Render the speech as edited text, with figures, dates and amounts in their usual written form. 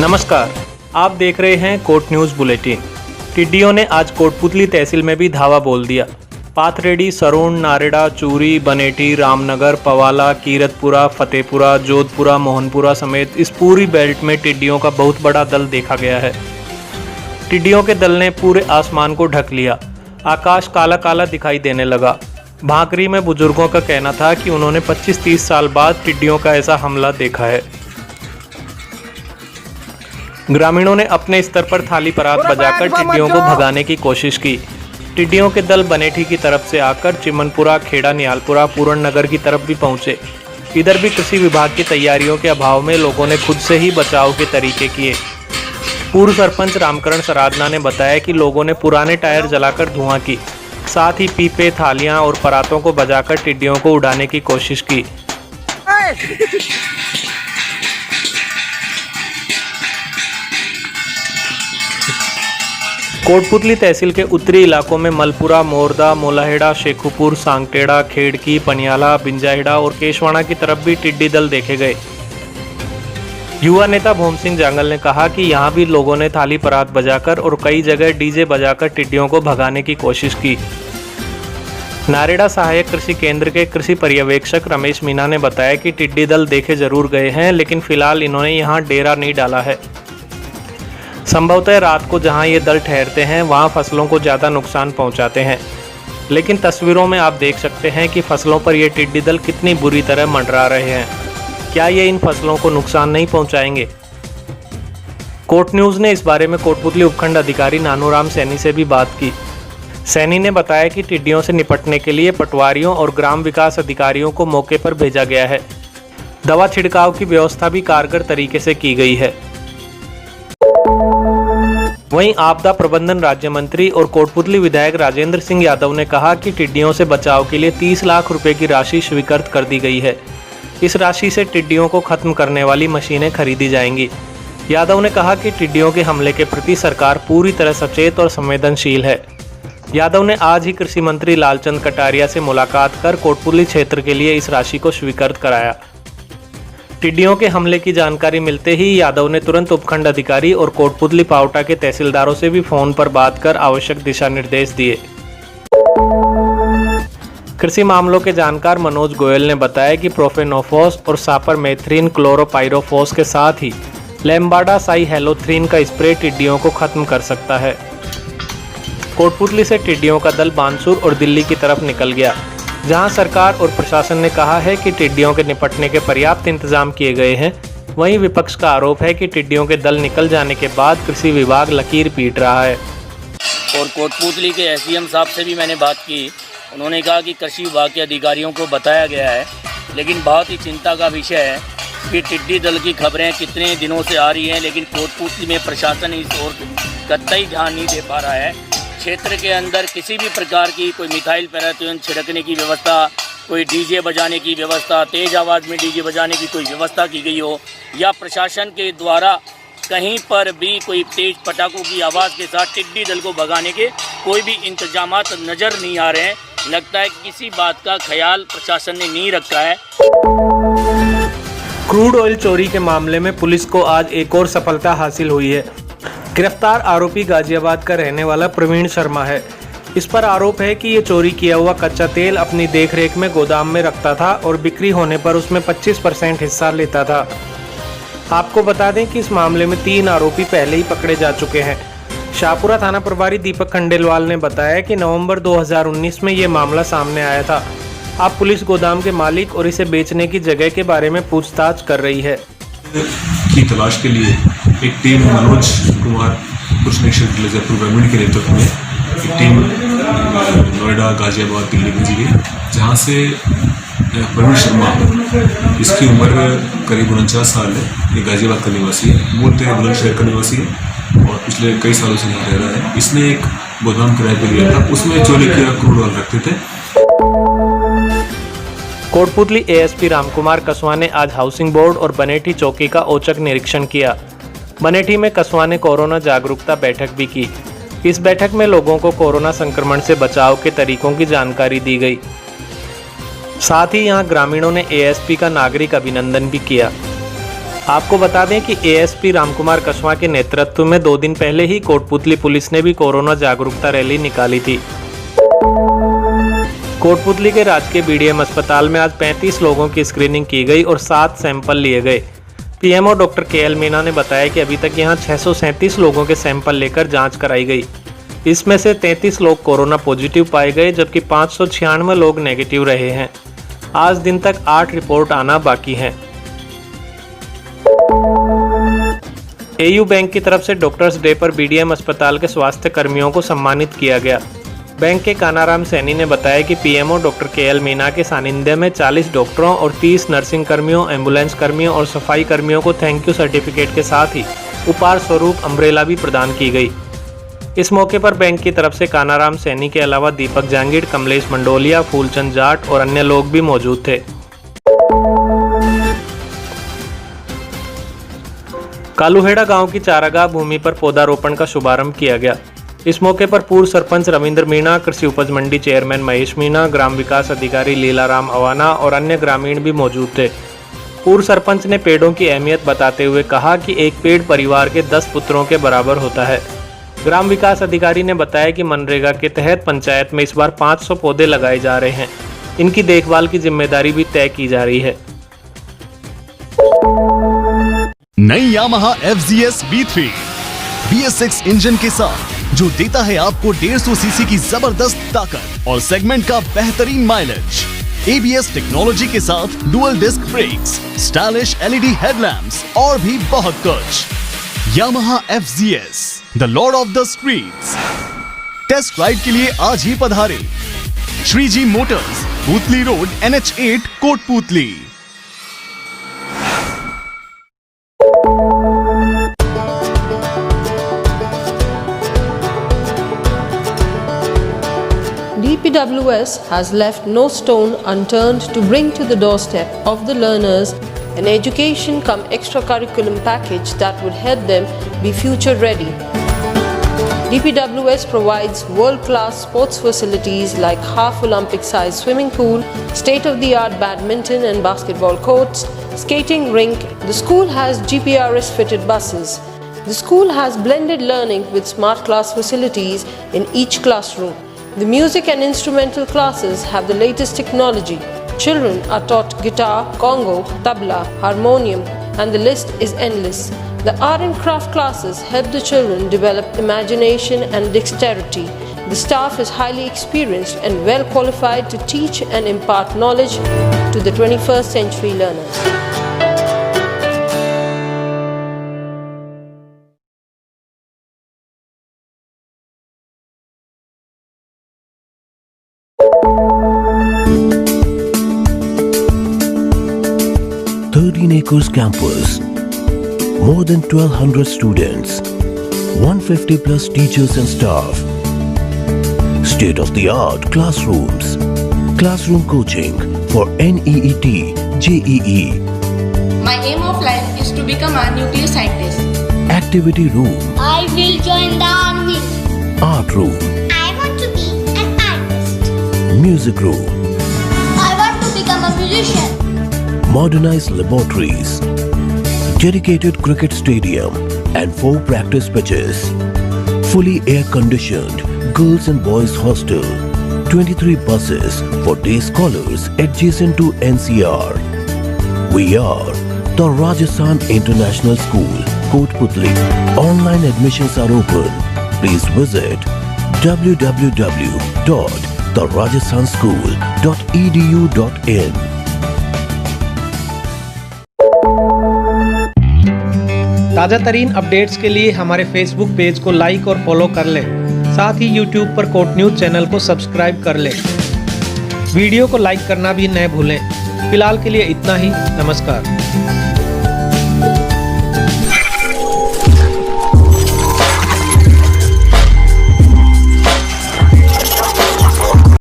नमस्कार, आप देख रहे हैं कोट न्यूज़ बुलेटिन। टिड्डियों ने आज कोटपुतली तहसील में भी धावा बोल दिया। पाथरेडी, सरोण, नारेड़ा, चूरी, बनेठी, रामनगर, पवाला, कीरतपुरा, फतेहपुरा, जोधपुरा, मोहनपुरा समेत इस पूरी बेल्ट में टिड्डियों का बहुत बड़ा दल देखा गया है। टिड्डियों के दल ने पूरे आसमान को ढक लिया। आकाश काला काला दिखाई देने लगा। भाकरी में बुजुर्गों का कहना था कि उन्होंने 25-30 साल बाद टिड्डियों का ऐसा हमला देखा है। ग्रामीणों ने अपने स्तर पर थाली परात बजाकर टिड्डियों को भगाने की कोशिश की। टिड्डियों के दल बनेठी की तरफ से आकर चिमनपुरा, खेड़ा, निहालपुरा, पूरण नगर की तरफ भी पहुंचे। इधर भी कृषि विभाग की तैयारियों के अभाव में लोगों ने खुद से ही बचाव के तरीके किए। पूर्व सरपंच रामकरण सराधना ने बताया कि लोगों ने पुराने टायर जलाकर धुआं की, साथ ही पीपे, थालियां और परातों को बजाकर टिड्डियों को उड़ाने की कोशिश की। कोटपुतली तहसील के उत्तरी इलाकों में मलपुरा, मोरदा, मोलाहेड़ा, शेखुपुर, सांगटेड़ा, खेड़की, पनियाला, बिंजाहेड़ा और केशवाड़ा की तरफ भी टिड्डी दल देखे गए। युवा नेता भोम सिंह जांगल ने कहा कि यहां भी लोगों ने थाली परात बजाकर और कई जगह डीजे बजाकर टिड्डियों को भगाने की कोशिश की। नारेड़ा सहायक कृषि केंद्र के कृषि पर्यवेक्षक रमेश मीना ने बताया कि टिड्डी दल देखे जरूर गए हैं, लेकिन फिलहाल इन्होंने यहां डेरा नहीं डाला है। संभवतः रात को जहां ये दल ठहरते हैं वहां फसलों को ज़्यादा नुकसान पहुंचाते हैं, लेकिन तस्वीरों में आप देख सकते हैं कि फसलों पर ये टिड्डी दल कितनी बुरी तरह मंडरा रहे हैं। क्या ये इन फसलों को नुकसान नहीं पहुंचाएंगे? कोट न्यूज़ ने इस बारे में कोटपुतली उपखंड अधिकारी नानूराम सैनी से भी बात की। सैनी ने बताया कि टिड्डियों से निपटने के लिए पटवारियों और ग्राम विकास अधिकारियों को मौके पर भेजा गया है। दवा छिड़काव की व्यवस्था भी कारगर तरीके से की गई है। वहीं आपदा प्रबंधन राज्य मंत्री और कोटपुतली विधायक राजेंद्र सिंह यादव ने कहा कि टिड्डियों से बचाव के लिए 30 लाख रुपए की राशि स्वीकृत कर दी गई है। इस राशि से टिड्डियों को खत्म करने वाली मशीनें खरीदी जाएंगी। यादव ने कहा कि टिड्डियों के हमले के प्रति सरकार पूरी तरह सचेत और संवेदनशील है। यादव ने आज ही कृषि मंत्री लालचंद कटारिया से मुलाकात कर कोटपुतली क्षेत्र के लिए इस राशि को स्वीकृत कराया। टिड्डियों के हमले की जानकारी मिलते ही यादव ने तुरंत उपखंड अधिकारी और कोटपुतली पावटा के तहसीलदारों से भी फोन पर बात कर आवश्यक दिशा निर्देश दिए। कृषि मामलों के जानकार मनोज गोयल ने बताया कि प्रोफेनोफॉस और सापरमेथ्रिन क्लोरोपाइरोफॉस के साथ ही लैम्बाडा साइहेलोथ्रिन का स्प्रे टिड्डियों को खत्म कर सकता है। कोटपुतली से टिड्डियों का दल बानसूर और दिल्ली की तरफ निकल गया, जहां सरकार और प्रशासन ने कहा है कि टिड्डियों के निपटने के पर्याप्त इंतजाम किए गए हैं। वहीं विपक्ष का आरोप है कि टिड्डियों के दल निकल जाने के बाद कृषि विभाग लकीर पीट रहा है। और कोटपुतली के एसडीएम साहब से भी मैंने बात की। उन्होंने कहा कि कृषि विभाग के अधिकारियों को बताया गया है, लेकिन बहुत ही चिंता का विषय है कि टिड्डी दल की खबरें कितने दिनों से आ रही हैं, लेकिन कोटपुतली में प्रशासन इस ओर कतई ध्यान नहीं दे पा रहा है। क्षेत्र के अंदर किसी भी प्रकार की कोई मिथाइल पैराथ्योन छिड़कने की व्यवस्था, कोई डीजे बजाने की व्यवस्था, तेज़ आवाज़ में डीजे बजाने की कोई व्यवस्था की गई हो, या प्रशासन के द्वारा कहीं पर भी कोई तेज पटाखों की आवाज़ के साथ टिड्डी दल को भगाने के कोई भी इंतजामात नज़र नहीं आ रहे हैं। लगता है किसी बात का ख्याल प्रशासन ने नहीं रखा है। क्रूड ऑयल चोरी के मामले में पुलिस को आज एक और सफलता हासिल हुई है। गिरफ्तार आरोपी गाजियाबाद का रहने वाला प्रवीण शर्मा है। इस पर आरोप है कि ये चोरी किया हुआ कच्चा तेल अपनी देखरेख में गोदाम में रखता था और बिक्री होने पर उसमें 25% हिस्सा लेता था। आपको बता दें कि इस मामले में 3 आरोपी पहले ही पकड़े जा चुके हैं। शाहपुरा थाना प्रभारी दीपक खंडेलवाल ने बताया कि नवंबर 2019 में ये मामला सामने आया था। अब पुलिस गोदाम के मालिक और इसे बेचने की जगह के बारे में पूछताछ कर रही है। की तलाश के लिए एक टीम मनोज कुमार पुलिस निरीक्षक जयपुर ग्रामीण के नेतृत्व में एक टीम नोएडा, गाजियाबाद, दिल्ली भेजी गई, जहाँ से प्रवीण शर्मा, इसकी उम्र करीब 49 साल है। ये गाजियाबाद का निवासी है, मूलतः बुलंदशहर का निवासी है और पिछले कई सालों से यहाँ रह रहा है। इसने एक गोदाम किराए पर लिया था, उसमें चोरी किया क्रूड ऑयल रखते थे। कोटपुतली एएसपी रामकुमार कसवा ने आज हाउसिंग बोर्ड और बनेठी चौकी का औचक निरीक्षण किया। बनेठी में कसवा ने कोरोना जागरूकता बैठक भी की। इस बैठक में लोगों को कोरोना संक्रमण से बचाव के तरीकों की जानकारी दी गई। साथ ही यहां ग्रामीणों ने एएसपी का नागरिक अभिनंदन भी किया। आपको बता दें कि एएसपी रामकुमार कछवा के नेतृत्व में 2 दिन पहले ही कोटपुतली पुलिस ने भी कोरोना जागरूकता रैली निकाली थी। कोटपुतली के राजकीय बीडीएम अस्पताल में आज 35 लोगों की स्क्रीनिंग की गई और 7 सैंपल लिए गए। पीएमओ डॉक्टर केएल मीना ने बताया कि अभी तक यहां 637 लोगों के सैंपल लेकर जांच कराई गई। इसमें से 33 लोग कोरोना पॉजिटिव पाए गए, जबकि 596 लोग नेगेटिव रहे हैं। आज दिन तक 8 रिपोर्ट आना बाकी हैं। एयू बैंक की तरफ से डॉक्टर्स डे पर बीडीएम अस्पताल के स्वास्थ्य कर्मियों को सम्मानित किया गया। बैंक के कानाराम सैनी ने बताया कि पीएमओ डॉक्टर केएल मीना के सानिध्य में 40 डॉक्टरों और 30 नर्सिंग कर्मियों, एम्बुलेंस कर्मियों और सफाई कर्मियों को थैंक यू सर्टिफिकेट के साथ ही उपहार स्वरूप अम्ब्रेला भी प्रदान की गई। इस मौके पर बैंक की तरफ से कानाराम सैनी के अलावा दीपक जांगीड़, कमलेश मंडोलिया, फूलचंद जाट और अन्य लोग भी मौजूद थे। कालूहेड़ा गांव की चारागाह भूमि पर पौधारोपण का शुभारंभ किया गया। इस मौके पर पूर्व सरपंच रविंद्र मीणा, कृषि उपज मंडी चेयरमैन महेश मीणा, ग्राम विकास अधिकारी लीलाराम अवाना और अन्य ग्रामीण भी मौजूद थे। पूर्व सरपंच ने पेड़ों की अहमियत बताते हुए कहा कि एक पेड़ परिवार के 10 पुत्रों के बराबर होता है। ग्राम विकास अधिकारी ने बताया कि मनरेगा के तहत पंचायत में इस बार 500 पौधे लगाए जा रहे हैं। इनकी देखभाल की जिम्मेदारी भी तय की जा रही है। नई Yamaha FZS B3 BS6 engine के साथ जो देता है आपको 150 सीसी की जबरदस्त ताकत और सेगमेंट का बेहतरीन माइलेज। ABS टेक्नोलॉजी के साथ dual disc brakes, stylish LED headlamps और भी बहुत कुछ। Yamaha FZS, the lord of the streets. Test ride के लिए आज ही पधारे। Shriji Motors, Putli Road, NH8, Kotputli. DPWS has left no stone unturned to bring to the doorstep of the learners an education cum extracurriculum package that would help them be future ready. DPWS provides world-class sports facilities like half Olympic-sized swimming pool, state-of-the-art badminton and basketball courts, skating rink. The school has GPRS-fitted buses. The school has blended learning with smart class facilities in each classroom. The music and instrumental classes have the latest technology. Children are taught guitar, congo, tabla, harmonium, and the list is endless. The art and craft classes help the children develop imagination and dexterity. The staff is highly experienced and well qualified to teach and impart knowledge to the 21st century learners. Acres campus, more than 1200 students, 150 plus teachers and staff, state-of-the-art classrooms, classroom coaching for NEET, JEE. My aim of life is to become a nuclear scientist. Activity room, I will join the army. art room, I want to be an artist. music room, I want to become a musician. modernized laboratories, dedicated cricket stadium and 4 practice pitches, fully air-conditioned girls and boys hostel, 23 buses for day scholars adjacent to NCR. We are the Rajasthan International School, Kotputli. Online admissions are open. Please visit www.therajasthanschool.edu.in. ताज़ा तरीन updates के लिए हमारे Facebook page को like और follow कर लें। साथ ही यूट्यूब पर कोट न्यूज़ चैनल को सब्सक्राइब कर लें। वीडियो को लाइक करना भी न भूलें। फिलहाल के लिए इतना ही। नमस्कार।